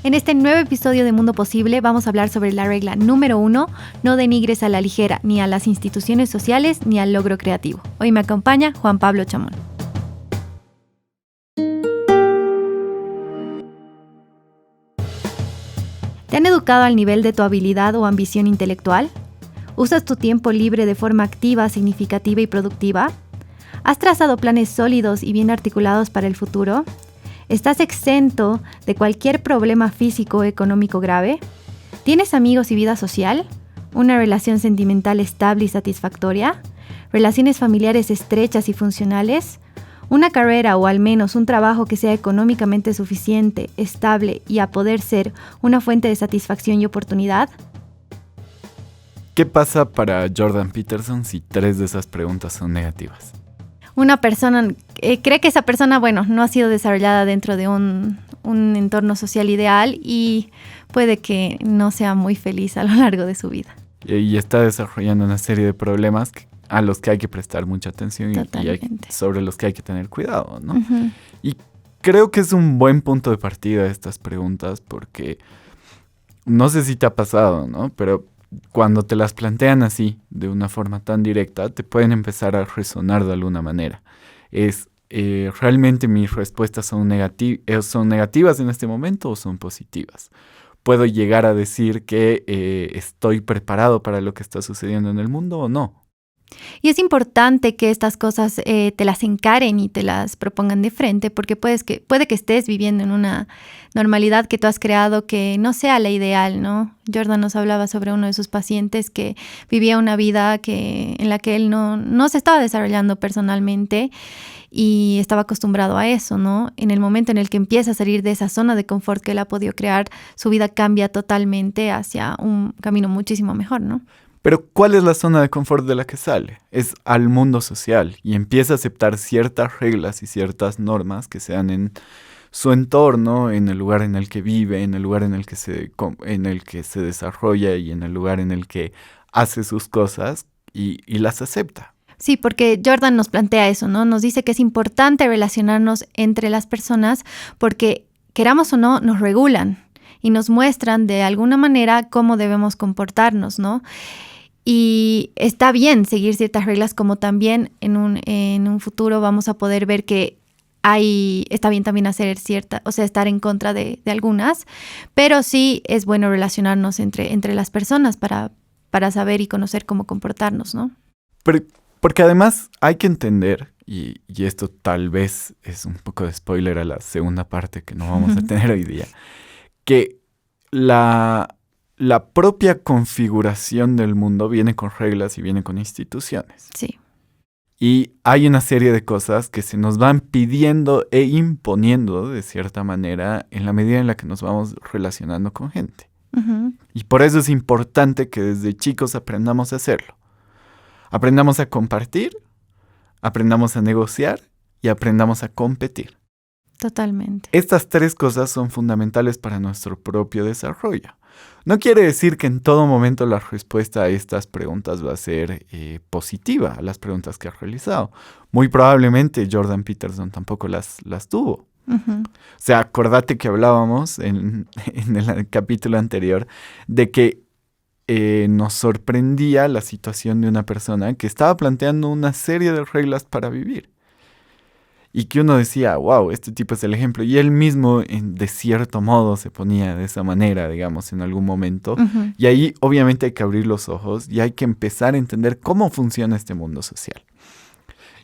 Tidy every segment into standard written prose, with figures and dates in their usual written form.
En este nuevo episodio de Mundo Posible vamos a hablar sobre la regla número 1, no denigres a la ligera ni a las instituciones sociales ni al logro creativo. Hoy me acompaña Juan Pablo Chamón. ¿Te han educado al nivel de tu habilidad o ambición intelectual? ¿Usas tu tiempo libre de forma activa, significativa y productiva? ¿Has trazado planes sólidos y bien articulados para el futuro? ¿Estás exento de cualquier problema físico o económico grave? ¿Tienes amigos y vida social? ¿Una relación sentimental estable y satisfactoria? ¿Relaciones familiares estrechas y funcionales? ¿Una carrera o al menos un trabajo que sea económicamente suficiente, estable y a poder ser una fuente de satisfacción y oportunidad? ¿Qué pasa para Jordan Peterson si 3 de esas preguntas son negativas? Una persona cree que esa persona, no ha sido desarrollada dentro de un entorno social ideal y puede que no sea muy feliz a lo largo de su vida. Y está desarrollando una serie de problemas a los que hay que prestar mucha atención y sobre los que hay que tener cuidado, ¿no? Uh-huh. Y creo que es un buen punto de partida estas preguntas porque no sé si te ha pasado, ¿no? Pero cuando te las plantean así, de una forma tan directa, te pueden empezar a resonar de alguna manera. ¿Realmente mis respuestas son negativas en este momento o son positivas? ¿Puedo llegar a decir que estoy preparado para lo que está sucediendo en el mundo o no? Y es importante que estas cosas te las encaren y te las propongan de frente, porque puede que estés viviendo en una normalidad que tú has creado que no sea la ideal, ¿no? Jordan nos hablaba sobre uno de sus pacientes que vivía una vida en la que él no se estaba desarrollando personalmente y estaba acostumbrado a eso, ¿no? En el momento en el que empieza a salir de esa zona de confort que él ha podido crear, su vida cambia totalmente hacia un camino muchísimo mejor, ¿no? Pero ¿cuál es la zona de confort de la que sale? Es al mundo social y empieza a aceptar ciertas reglas y ciertas normas que se dan en su entorno, en el lugar en el que vive, en el lugar en el que se desarrolla y en el lugar en el que hace sus cosas y las acepta. Sí, porque Jordan nos plantea eso, ¿no? Nos dice que es importante relacionarnos entre las personas porque, queramos o no, nos regulan y nos muestran de alguna manera cómo debemos comportarnos, ¿no? Y está bien seguir ciertas reglas, como también en un futuro vamos a poder ver que está bien también estar en contra de algunas, pero sí es bueno relacionarnos entre las personas para saber y conocer cómo comportarnos, ¿no? Porque además hay que entender, y esto tal vez es un poco de spoiler a la segunda parte que no vamos a tener hoy día, que la propia configuración del mundo viene con reglas y viene con instituciones. Sí. Y hay una serie de cosas que se nos van pidiendo e imponiendo de cierta manera en la medida en la que nos vamos relacionando con gente. Uh-huh. Y por eso es importante que desde chicos aprendamos a hacerlo. Aprendamos a compartir, aprendamos a negociar y aprendamos a competir. Totalmente. Estas 3 cosas son fundamentales para nuestro propio desarrollo. No quiere decir que en todo momento la respuesta a estas preguntas va a ser positiva, a las preguntas que has realizado. Muy probablemente Jordan Peterson tampoco las tuvo. Uh-huh. O sea, acordate que hablábamos en el capítulo anterior de que nos sorprendía la situación de una persona que estaba planteando una serie de reglas para vivir. Y que uno decía, wow, este tipo es el ejemplo. Y él mismo, de cierto modo, se ponía de esa manera, digamos, en algún momento. Uh-huh. Y ahí, obviamente, hay que abrir los ojos y hay que empezar a entender cómo funciona este mundo social.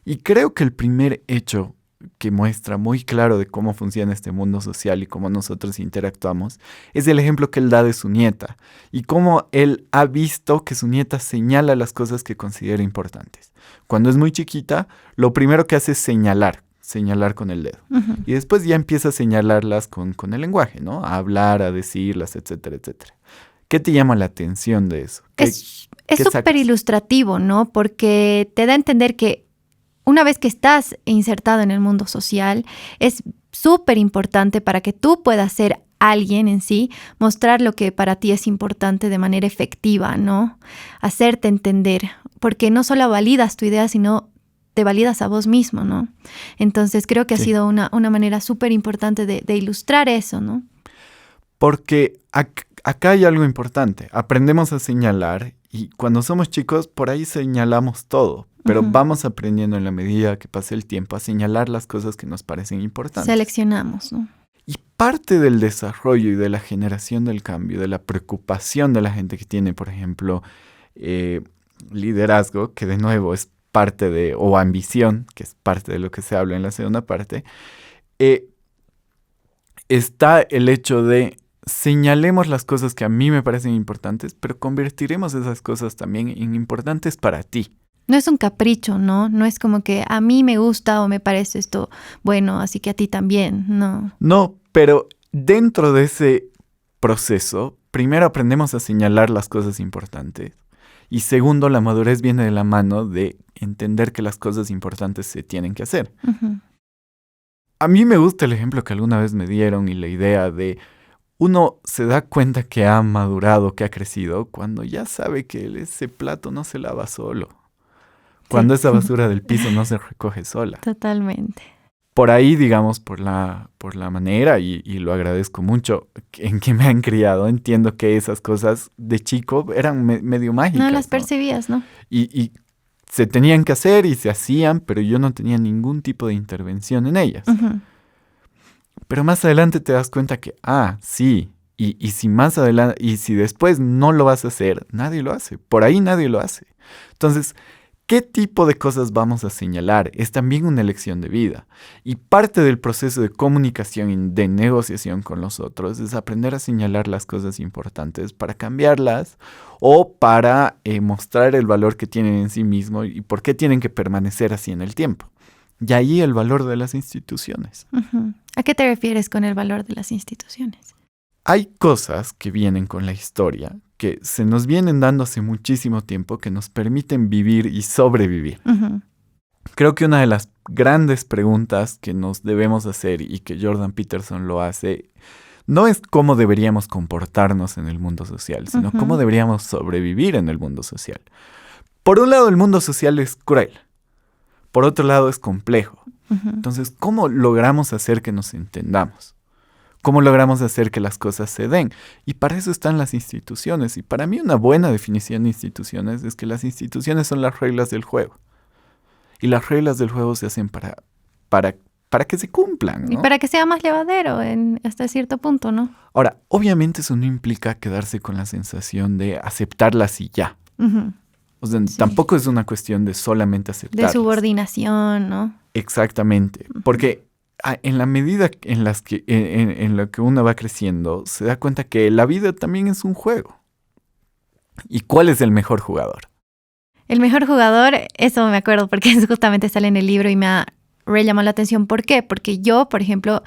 Y creo que el primer hecho que muestra muy claro de cómo funciona este mundo social y cómo nosotros interactuamos es el ejemplo que él da de su nieta. Y cómo él ha visto que su nieta señala las cosas que considera importantes. Cuando es muy chiquita, lo primero que hace es señalar con el dedo. Uh-huh. Y después ya empieza a señalarlas con el lenguaje, ¿no? A hablar, a decirlas, etcétera, etcétera. ¿Qué te llama la atención de eso? Es súper ilustrativo, ¿no? Porque te da a entender que una vez que estás insertado en el mundo social, es súper importante para que tú puedas ser alguien en sí, mostrar lo que para ti es importante de manera efectiva, ¿no? Hacerte entender, porque no solo validas tu idea, sino te validas a vos mismo, ¿no? Entonces creo que ha sido una manera súper importante de ilustrar eso, ¿no? Porque acá hay algo importante. Aprendemos a señalar y cuando somos chicos por ahí señalamos todo. Pero vamos aprendiendo en la medida que pase el tiempo a señalar las cosas que nos parecen importantes. Seleccionamos, ¿no? Y parte del desarrollo y de la generación del cambio, de la preocupación de la gente que tiene, por ejemplo, liderazgo, que de nuevo es parte de, o ambición, que es parte de lo que se habla en la segunda parte, está el hecho de señalemos las cosas que a mí me parecen importantes, pero convertiremos esas cosas también en importantes para ti. No es un capricho, ¿no? No es como que a mí me gusta o me parece esto bueno, así que a ti también, no. No, pero dentro de ese proceso, primero aprendemos a señalar las cosas importantes. Y segundo, la madurez viene de la mano de entender que las cosas importantes se tienen que hacer. Uh-huh. A mí me gusta el ejemplo que alguna vez me dieron y la idea de uno se da cuenta que ha madurado, que ha crecido, cuando ya sabe que ese plato no se lava solo. Cuando esa basura del piso no se recoge sola. Totalmente. Por ahí, digamos, por la manera, y lo agradezco mucho, en que me han criado, entiendo que esas cosas de chico eran medio mágicas. No las percibías, ¿no? Y se tenían que hacer y se hacían, pero yo no tenía ningún tipo de intervención en ellas. Uh-huh. Pero más adelante te das cuenta que, sí, y si más adelante, y si después no lo vas a hacer, nadie lo hace. Por ahí nadie lo hace. Entonces, ¿qué tipo de cosas vamos a señalar? Es también una elección de vida. Y parte del proceso de comunicación y de negociación con los otros es aprender a señalar las cosas importantes para cambiarlas o para mostrar el valor que tienen en sí mismos y por qué tienen que permanecer así en el tiempo. Y ahí el valor de las instituciones. Uh-huh. ¿A qué te refieres con el valor de las instituciones? Hay cosas que vienen con la historia que se nos vienen dando hace muchísimo tiempo que nos permiten vivir y sobrevivir. Uh-huh. Creo que una de las grandes preguntas que nos debemos hacer y que Jordan Peterson lo hace, no es cómo deberíamos comportarnos en el mundo social, sino Uh-huh. cómo deberíamos sobrevivir en el mundo social. Por un lado, el mundo social es cruel. Por otro lado, es complejo. Uh-huh. Entonces, ¿cómo logramos hacer que nos entendamos? ¿Cómo logramos hacer que las cosas se den? Y para eso están las instituciones. Y para mí una buena definición de instituciones es que las instituciones son las reglas del juego. Y las reglas del juego se hacen para que se cumplan, ¿no? Y para que sea más llevadero hasta cierto punto, ¿no? Ahora, obviamente eso no implica quedarse con la sensación de aceptarlas y ya. Uh-huh. O sea, Sí. tampoco es una cuestión de solamente aceptarlas. De subordinación, ¿no? Exactamente. Porque en la medida en la que uno va creciendo, se da cuenta que la vida también es un juego. ¿Y cuál es el mejor jugador? El mejor jugador, eso me acuerdo porque justamente sale en el libro y me ha rellamado la atención. ¿Por qué? Porque yo, por ejemplo,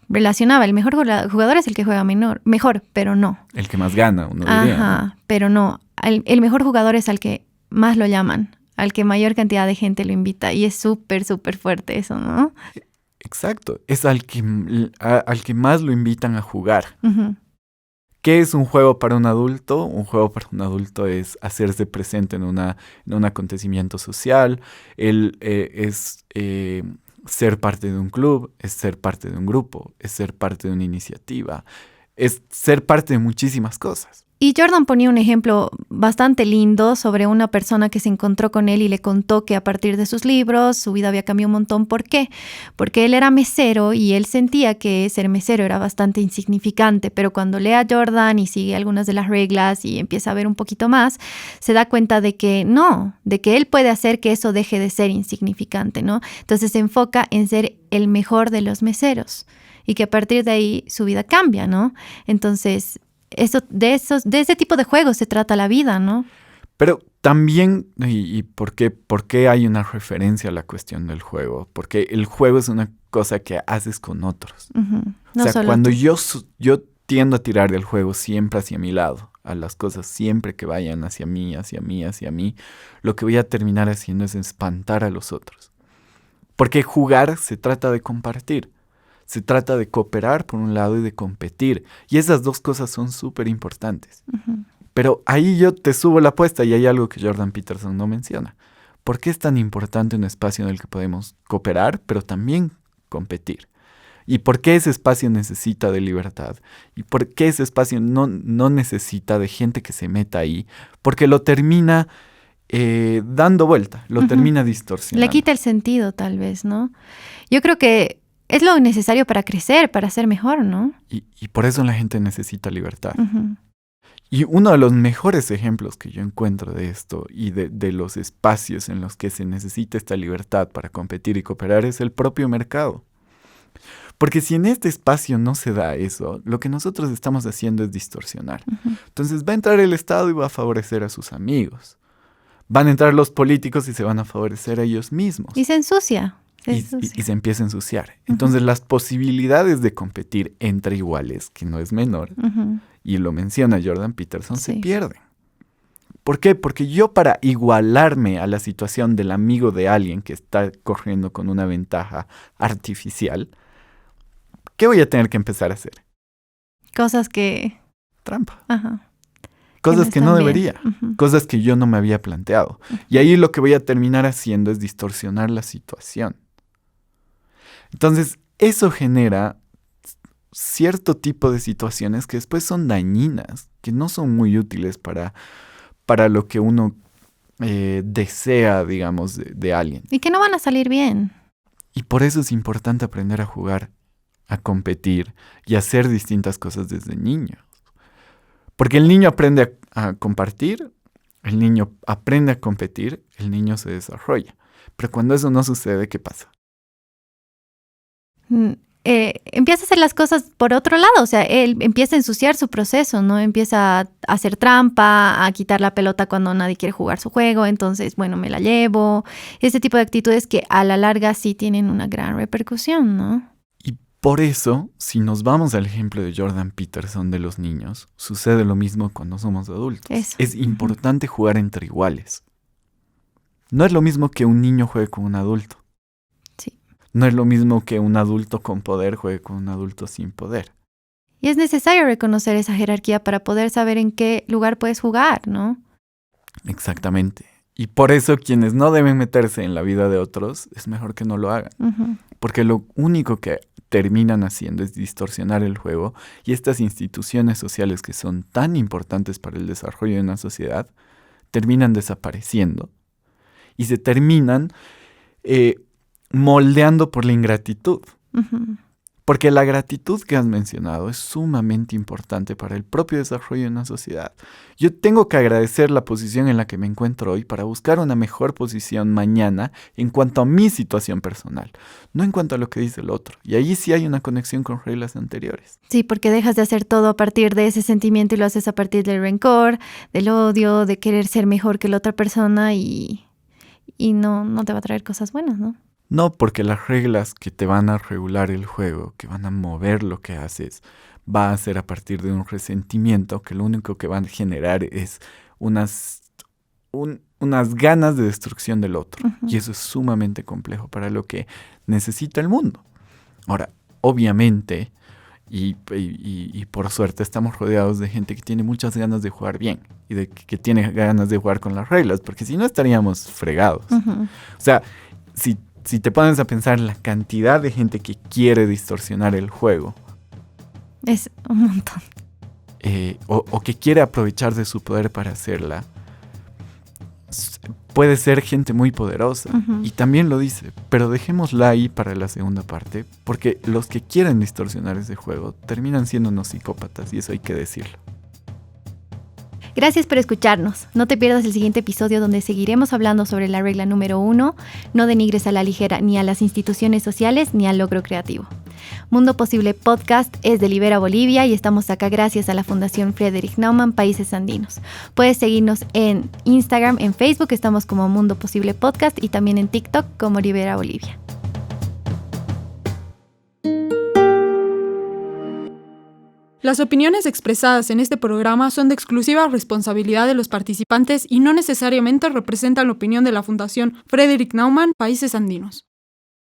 relacionaba, el mejor jugador es el que juega mejor, pero no. El que más gana, uno diría. Ajá, pero no. El mejor jugador es al que más lo llaman, al que mayor cantidad de gente lo invita. Y es súper, súper fuerte eso, ¿no? Exacto. Es al que más lo invitan a jugar. Uh-huh. ¿Qué es un juego para un adulto? Un juego para un adulto es hacerse presente en un acontecimiento social. Es ser parte de un club, es ser parte de un grupo, es ser parte de una iniciativa, es ser parte de muchísimas cosas. Y Jordan ponía un ejemplo bastante lindo sobre una persona que se encontró con él y le contó que a partir de sus libros su vida había cambiado un montón. ¿Por qué? Porque él era mesero y él sentía que ser mesero era bastante insignificante, pero cuando lee a Jordan y sigue algunas de las reglas y empieza a ver un poquito más, se da cuenta de que no, de que él puede hacer que eso deje de ser insignificante, ¿no? Entonces se enfoca en ser el mejor de los meseros y que a partir de ahí su vida cambia, ¿no? Entonces de ese tipo de juegos se trata la vida, ¿no? Pero también, ¿y por qué hay una referencia a la cuestión del juego? Porque el juego es una cosa que haces con otros. Uh-huh. No o sea, solo cuando tú. yo tiendo a tirar del juego siempre hacia mi lado, a las cosas siempre que vayan hacia mí, lo que voy a terminar haciendo es espantar a los otros. Porque jugar se trata de compartir. Se trata de cooperar por un lado y de competir. Y esas dos cosas son súper importantes. Uh-huh. Pero ahí yo te subo la apuesta y hay algo que Jordan Peterson no menciona. ¿Por qué es tan importante un espacio en el que podemos cooperar, pero también competir? ¿Y por qué ese espacio necesita de libertad? ¿Y por qué ese espacio no necesita de gente que se meta ahí? Porque lo termina dando vuelta, lo termina distorsionando. Le quita el sentido, tal vez, ¿no? Yo creo que es lo necesario para crecer, para ser mejor, ¿no? Y por eso la gente necesita libertad. Y uno de los mejores ejemplos que yo encuentro de esto y de los espacios en los que se necesita esta libertad para competir y cooperar es el propio mercado. Porque si en este espacio no se da eso, lo que nosotros estamos haciendo es distorsionar. Entonces va a entrar el Estado y va a favorecer a sus amigos. Van a entrar los políticos y se van a favorecer a ellos mismos. Y se ensucia. Y se empieza a ensuciar. Entonces las posibilidades de competir entre iguales, que no es menor, y lo menciona Jordan Peterson, se pierden. ¿Por qué? Porque yo para igualarme a la situación del amigo de alguien que está corriendo con una ventaja artificial, ¿qué voy a tener que empezar a hacer? Cosas que... Trampa. Ajá. Cosas que no debería. Cosas que yo no me había planteado. Y ahí lo que voy a terminar haciendo es distorsionar la situación. Entonces, eso genera cierto tipo de situaciones que después son dañinas, que no son muy útiles para lo que uno desea, digamos, de alguien. Y que no van a salir bien. Y por eso es importante aprender a jugar, a competir y a hacer distintas cosas desde niño. Porque el niño aprende a compartir, el niño aprende a competir, el niño se desarrolla. Pero cuando eso no sucede, ¿qué pasa? Empieza a hacer las cosas por otro lado, o sea, él empieza a ensuciar su proceso, ¿no? Empieza a hacer trampa, a quitar la pelota cuando nadie quiere jugar su juego, entonces, bueno, me la llevo. Ese tipo de actitudes que a la larga sí tienen una gran repercusión, ¿no? Y por eso, si nos vamos al ejemplo de Jordan Peterson de los niños, sucede lo mismo cuando somos adultos. Eso. Es importante jugar entre iguales. No es lo mismo que un niño juegue con un adulto. No es lo mismo que un adulto con poder juegue con un adulto sin poder. Y es necesario reconocer esa jerarquía para poder saber en qué lugar puedes jugar, ¿no? Exactamente. Y por eso quienes no deben meterse en la vida de otros, es mejor que no lo hagan. Porque lo único que terminan haciendo es distorsionar el juego y estas instituciones sociales que son tan importantes para el desarrollo de una sociedad, terminan desapareciendo y se terminan moldeando por la ingratitud. Porque la gratitud que has mencionado es sumamente importante para el propio desarrollo de una sociedad. Yo tengo que agradecer la posición en la que me encuentro hoy para buscar una mejor posición mañana en cuanto a mi situación personal, no en cuanto a lo que dice el otro. Y ahí sí hay una conexión con reglas anteriores. Sí, porque dejas de hacer todo a partir de ese sentimiento y lo haces a partir del rencor, del odio, de querer ser mejor que la otra persona y no te va a traer cosas buenas, ¿no? No, porque las reglas que te van a regular el juego, que van a mover lo que haces, va a ser a partir de un resentimiento que lo único que van a generar es unas ganas de destrucción del otro. Y eso es sumamente complejo para lo que necesita el mundo. Ahora, obviamente, y por suerte estamos rodeados de gente que tiene muchas ganas de jugar bien y de que tiene ganas de jugar con las reglas, porque si no estaríamos fregados. O sea, si te pones a pensar en la cantidad de gente que quiere distorsionar el juego. Es un montón. O que quiere aprovechar de su poder para hacerla. Puede ser gente muy poderosa. Y también lo dice. Pero dejémosla ahí para la segunda parte. Porque los que quieren distorsionar ese juego terminan siendo unos psicópatas. Y eso hay que decirlo. Gracias por escucharnos. No te pierdas el siguiente episodio donde seguiremos hablando sobre la regla número 1. No denigres a la ligera ni a las instituciones sociales ni al logro creativo. Mundo Posible Podcast es de Libera Bolivia y estamos acá gracias a la Fundación Frederick Naumann Países Andinos. Puedes seguirnos en Instagram, en Facebook, estamos como Mundo Posible Podcast y también en TikTok como Libera Bolivia. Las opiniones expresadas en este programa son de exclusiva responsabilidad de los participantes y no necesariamente representan la opinión de la Fundación Frederick Naumann Países Andinos.